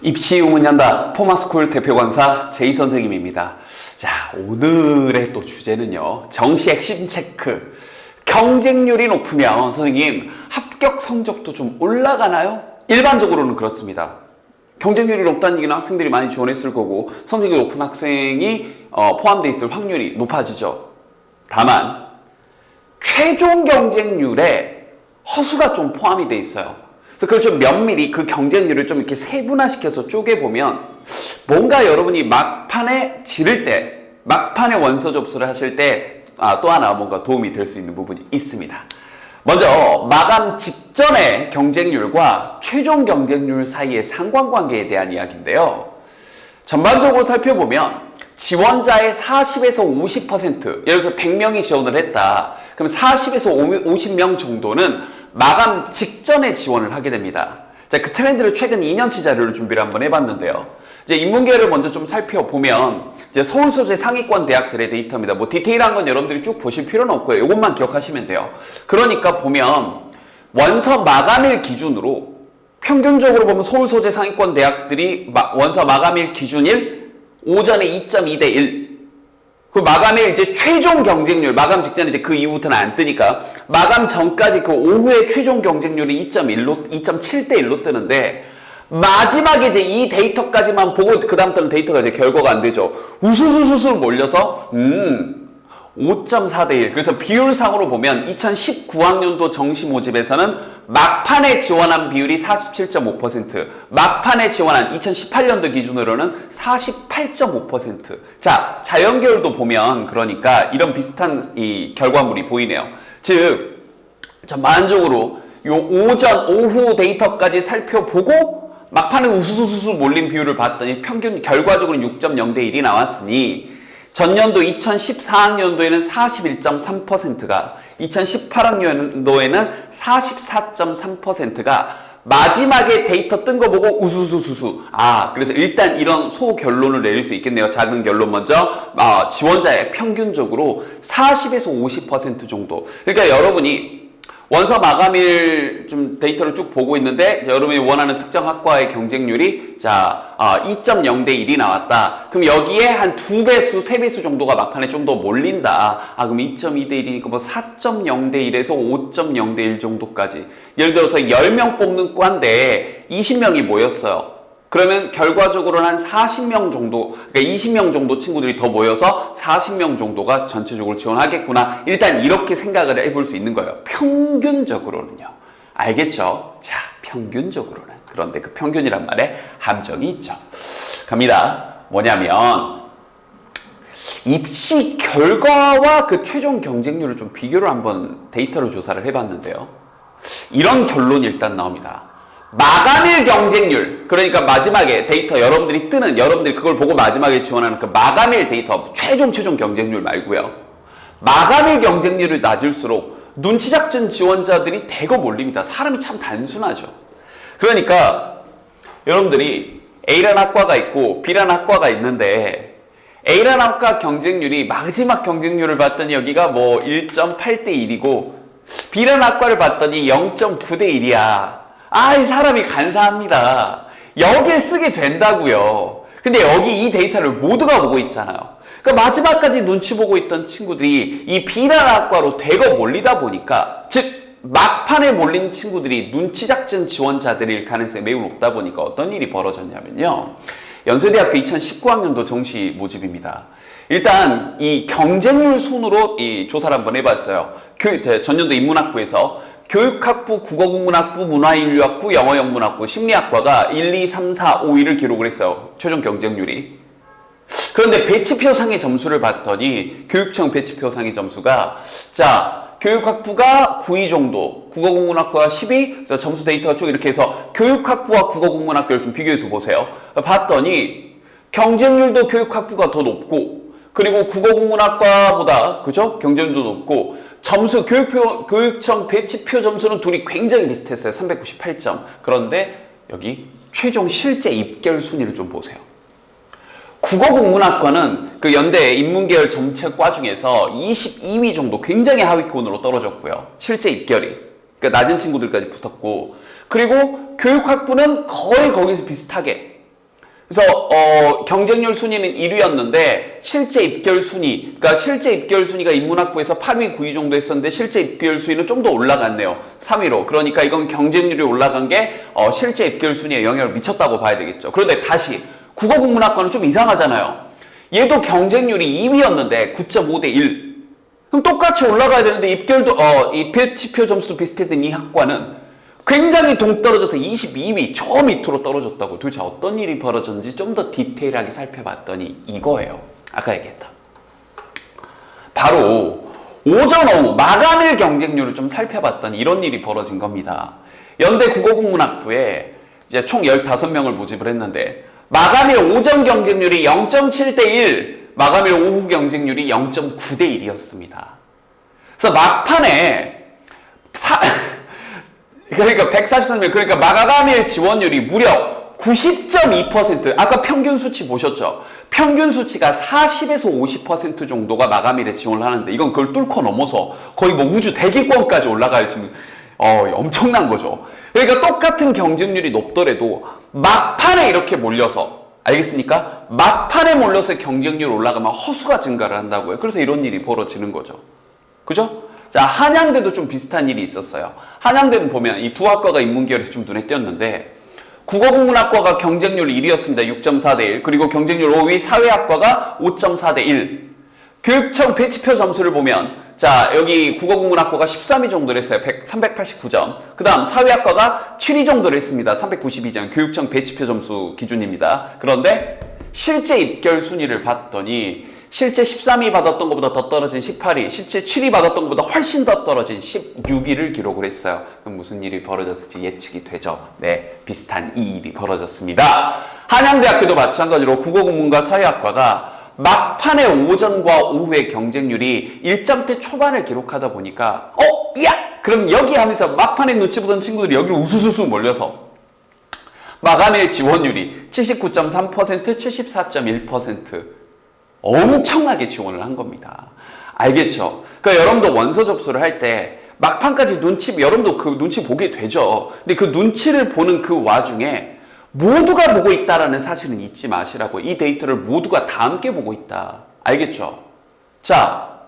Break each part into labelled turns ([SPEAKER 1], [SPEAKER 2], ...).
[SPEAKER 1] 입시 응원연다 포마스쿨 대표 강사 제이 선생님입니다. 자, 오늘의 또 주제는요. 정시 핵심 체크. 경쟁률이 높으면 선생님 합격 성적도 좀 올라가나요? 일반적으로는 그렇습니다. 경쟁률이 높다는 얘기는 학생들이 많이 지원했을 거고 성적이 높은 학생이 포함되어 있을 확률이 높아지죠. 다만 최종 경쟁률에 허수가 좀 포함이 돼 있어요. 그래서 그걸 좀 면밀히 그 경쟁률을 좀 이렇게 세분화시켜서 쪼개보면 뭔가 여러분이 막판에 지를 때, 막판에 원서 접수를 하실 때 또 하나 뭔가 도움이 될 수 있는 부분이 있습니다. 먼저 마감 직전의 경쟁률과 최종 경쟁률 사이의 상관관계에 대한 이야기인데요. 전반적으로 살펴보면 지원자의 40에서 50%, 예를 들어서 100명이 지원을 했다. 그럼 40에서 50명 정도는 마감 직전에 지원을 하게 됩니다. 자, 그 트렌드를 최근 2년치 자료를 준비를 한번 해봤는데요. 이제 인문계를 먼저 좀 살펴보면 이제 서울 소재 상위권 대학들의 데이터입니다. 뭐 디테일한 건 여러분들이 쭉 보실 필요는 없고요. 이것만 기억하시면 돼요. 그러니까 보면 원서 마감일 기준으로 평균적으로 보면 서울 소재 상위권 대학들이 원서 마감일 기준일 오전에 2.2대 1. 그 마감일 이제 최종 경쟁률, 마감 직전에 이제 그 이후부터는 안 뜨니까 마감 전까지 그 오후의 최종 경쟁률이 2.7대 1로 뜨는데 마지막에 이제 이 데이터까지만 보고 그 다음부터는 데이터가 이제 결과가 안 되죠. 우수수수수 몰려서 5.4대 1. 그래서 비율상으로 보면 2019학년도 정시 모집에서는 막판에 지원한 비율이 47.5%, 막판에 지원한 2018년도 기준으로는 48.5%. 자, 자연계열도 보면 그러니까 이런 비슷한 이 결과물이 보이네요. 즉, 전반적으로 요 오전, 오후 데이터까지 살펴보고 막판에 우수수수 몰린 비율을 봤더니 평균 결과적으로 6.0대 1이 나왔으니 전년도 2014학년도에는 41.3%가 2018학년도에는 44.3%가 마지막에 데이터 뜬 거 보고 우수수수수. 그래서 일단 이런 소결론을 내릴 수 있겠네요. 작은 결론 먼저. 지원자의 평균적으로 40에서 50% 정도. 그러니까 여러분이 원서 마감일 좀 데이터를 쭉 보고 있는데 여러분이 원하는 특정 학과의 경쟁률이 2.0대 1이 나왔다. 그럼 여기에 한 2배수, 3배수 정도가 막판에 좀 더 몰린다. 그럼 2.2대 1이니까 뭐 4.0대 1에서 5.0대 1 정도까지. 예를 들어서 10명 뽑는 과인데 20명이 모였어요. 그러면 결과적으로는 한 40명 정도, 그러니까 20명 정도 친구들이 더 모여서 40명 정도가 전체적으로 지원하겠구나. 일단 이렇게 생각을 해볼 수 있는 거예요. 평균적으로는요. 알겠죠? 자, 평균적으로는. 그런데 그 평균이란 말에 함정이 있죠. 갑니다. 뭐냐면 입시 결과와 그 최종 경쟁률을 좀 비교를 한번 데이터로 조사를 해봤는데요. 이런 결론이 일단 나옵니다. 마감일 경쟁률, 그러니까 마지막에 데이터 여러분들이 그걸 보고 마지막에 지원하는 그 마감일 데이터, 최종 경쟁률 말고요. 마감일 경쟁률이 낮을수록 눈치 작전 지원자들이 대거 몰립니다. 사람이 참 단순하죠. 그러니까 여러분들이 A라는 학과가 있고 B라는 학과가 있는데 A라는 학과 경쟁률이 마지막 경쟁률을 봤더니 여기가 뭐 1.8대 1이고 B라는 학과를 봤더니 0.9대 1이야. 이 사람이 간사합니다. 여기에 쓰게 된다고요. 근데 여기 이 데이터를 모두가 보고 있잖아요. 그러니까 마지막까지 눈치 보고 있던 친구들이 이 B라는 학과로 대거 몰리다 보니까, 즉 막판에 몰린 친구들이 눈치 작전 지원자들일 가능성이 매우 높다 보니까 어떤 일이 벌어졌냐면요. 연세대학교 2019학년도 정시 모집입니다. 일단 이 경쟁률 순으로 이 조사를 한번 해봤어요. 전년도 인문학부에서 교육학부, 국어국문학부, 문화인류학부, 영어영문학부, 심리학과가 1, 2, 3, 4, 5위를 기록을 했어요. 최종 경쟁률이. 그런데 배치표상의 점수를 봤더니 교육청 배치표상의 점수가 교육학부가 9위 정도, 국어국문학과가 10위, 그래서 점수 데이터가 쭉 이렇게 해서 교육학부와 국어국문학교를 좀 비교해서 보세요. 봤더니 경쟁률도 교육학부가 더 높고 그리고 국어국문학과보다 그죠? 경쟁률도 높고 점수 교육청 배치표 점수는 둘이 굉장히 비슷했어요. 398점. 그런데 여기 최종 실제 입결 순위를 좀 보세요. 국어국문학과는 그 연대 인문계열 정책과 중에서 22위 정도 굉장히 하위권으로 떨어졌고요. 실제 입결이. 그러니까 낮은 친구들까지 붙었고 그리고 교육학부는 거의 거기서 비슷하게 그래서 경쟁률 순위는 1위였는데 실제 입결 순위, 그러니까 실제 입결 순위가 인문학부에서 8위, 9위 정도 했었는데 실제 입결 순위는 좀 더 올라갔네요. 3위로. 그러니까 이건 경쟁률이 올라간 게 실제 입결 순위에 영향을 미쳤다고 봐야 되겠죠. 그런데 다시 국어국문학과는 좀 이상하잖아요. 얘도 경쟁률이 2위였는데 9.5대 1. 그럼 똑같이 올라가야 되는데 입결도 이 배치표 점수도 비슷했던 이 학과는 굉장히 동떨어져서 22위 저 밑으로 떨어졌다고. 도대체 어떤 일이 벌어졌는지 좀 더 디테일하게 살펴봤더니 이거예요. 아까 얘기했다. 바로 오전 오후 마감일 경쟁률을 좀 살펴봤더니 이런 일이 벌어진 겁니다. 연대 국어국문학부에 이제 총 15명을 모집을 했는데 마감일 오전 경쟁률이 0.7대 1, 마감일 오후 경쟁률이 0.9대 1이었습니다. 그래서 막판에 그러니까 143명, 그러니까 마감일 지원율이 무려 90.2%. 아까 평균 수치 보셨죠? 평균 수치가 40에서 50% 정도가 마감일에 지원을 하는데 이건 그걸 뚫고 넘어서 거의 뭐 우주 대기권까지 올라갈 지금 엄청난 거죠. 그러니까 똑같은 경쟁률이 높더라도 막판에 이렇게 몰려서, 알겠습니까? 막판에 몰려서 경쟁률 올라가면 허수가 증가를 한다고요. 그래서 이런 일이 벌어지는 거죠. 그죠? 자, 한양대도 좀 비슷한 일이 있었어요. 한양대는 보면 이 두 학과가 인문계열에서 좀 눈에 띄었는데 국어국문학과가 경쟁률 1위였습니다. 6.4대 1. 그리고 경쟁률 5위 사회학과가 5.4대 1. 교육청 배치표 점수를 보면 자, 여기 국어국문학과가 13위 정도를 했어요. 389점. 그 다음 사회학과가 7위 정도를 했습니다. 392점. 교육청 배치표 점수 기준입니다. 그런데 실제 입결 순위를 봤더니 실제 13위 받았던 것보다 더 떨어진 18위, 실제 7위 받았던 것보다 훨씬 더 떨어진 16위를 기록을 했어요. 그럼 무슨 일이 벌어졌을지 예측이 되죠. 네, 비슷한 이 일이 벌어졌습니다. 한양대학교도 마찬가지로 국어국문과 사회학과가 막판에 오전과 오후의 경쟁률이 1점대 초반을 기록하다 보니까 야! 그럼 여기 하면서 막판에 눈치 보던 친구들이 여기로 우수수수 몰려서 마감일 지원율이 79.3%, 74.1% 엄청나게 지원을 한 겁니다. 알겠죠? 그러니까 여러분도 원서 접수를 할 때 막판까지 여러분도 그 눈치 보게 되죠. 근데 그 눈치를 보는 그 와중에 모두가 보고 있다라는 사실은 잊지 마시라고. 이 데이터를 모두가 다 함께 보고 있다. 알겠죠? 자,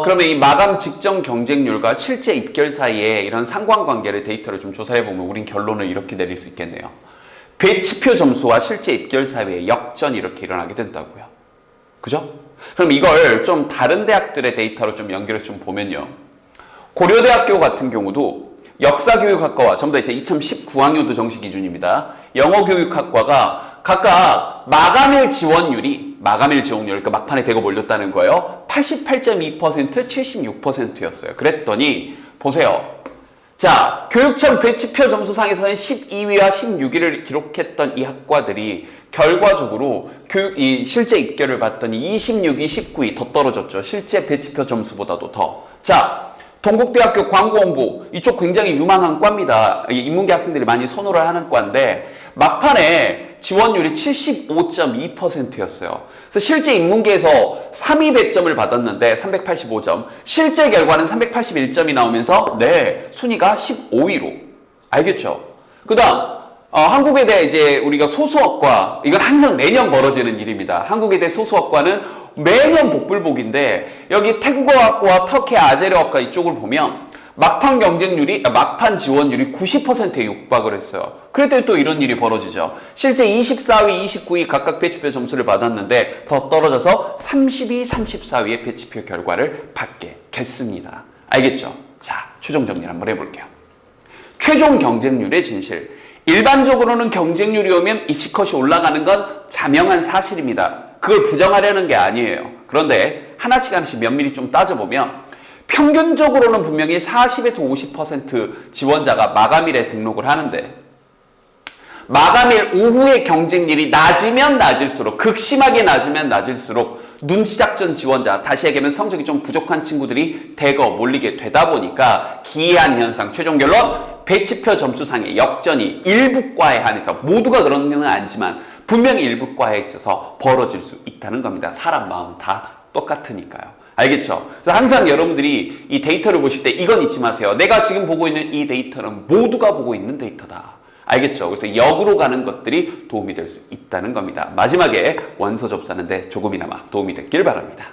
[SPEAKER 1] 그러면 이 마감 직전 경쟁률과 실제 입결 사이에 이런 상관관계를 데이터를 좀 조사해보면 우린 결론을 이렇게 내릴 수 있겠네요. 배치표 점수와 실제 입결 사이에 역전이 이렇게 일어나게 된다고요. 그죠? 그럼 이걸 좀 다른 대학들의 데이터로 좀 연결해서 좀 보면요. 고려대학교 같은 경우도 역사교육학과와 전부 다 이제 2019학년도 정시 기준입니다. 영어교육학과가 각각 마감일 지원율이, 그러니까 막판에 대거 몰렸다는 거예요. 88.2%, 76%였어요. 그랬더니 보세요. 자, 교육청 배치표 점수상에서는 12위와 16위를 기록했던 이 학과들이 결과적으로 이 실제 입결을 봤더니 26위, 19위 더 떨어졌죠. 실제 배치표 점수보다도 더. 자, 동국대학교 광고홍보 이쪽 굉장히 유망한 과입니다. 인문계 학생들이 많이 선호를 하는 과인데 막판에 지원율이 75.2%였어요. 그래서 실제 인문계에서 3위 배점을 받았는데 385점, 실제 결과는 381점이 나오면서 네, 순위가 15위로. 알겠죠? 그 다음 한국외대 이제 우리가 소수학과, 이건 항상 매년 벌어지는 일입니다. 한국외대 소수학과는 매년 복불복인데 여기 태국어학과와 터키 아제르학과 이쪽을 보면 막판 지원율이 90%에 육박을 했어요. 그랬더니 또 이런 일이 벌어지죠. 실제 24위, 29위 각각 배치표 점수를 받았는데 더 떨어져서 30위, 34위의 배치표 결과를 받게 됐습니다. 알겠죠? 자, 최종 정리를 한번 해볼게요. 최종 경쟁률의 진실. 일반적으로는 경쟁률이 오면 입시컷이 올라가는 건 자명한 사실입니다. 그걸 부정하려는 게 아니에요. 그런데 하나씩 면밀히 좀 따져보면 평균적으로는 분명히 40에서 50% 지원자가 마감일에 등록을 하는데 마감일 오후의 경쟁률이 낮으면 낮을수록, 극심하게 낮으면 낮을수록 눈치작전 지원자, 다시 얘기하면 성적이 좀 부족한 친구들이 대거 몰리게 되다 보니까 기이한 현상, 최종 결론 배치표 점수상의 역전이 일부 과에 한해서, 모두가 그런 건 아니지만 분명히 일부 과에 있어서 벌어질 수 있다는 겁니다. 사람 마음 다 똑같으니까요. 알겠죠? 그래서 항상 여러분들이 이 데이터를 보실 때 이건 잊지 마세요. 내가 지금 보고 있는 이 데이터는 모두가 보고 있는 데이터다. 알겠죠? 그래서 역으로 가는 것들이 도움이 될 수 있다는 겁니다. 마지막에 원서 접수하는데 조금이나마 도움이 됐길 바랍니다.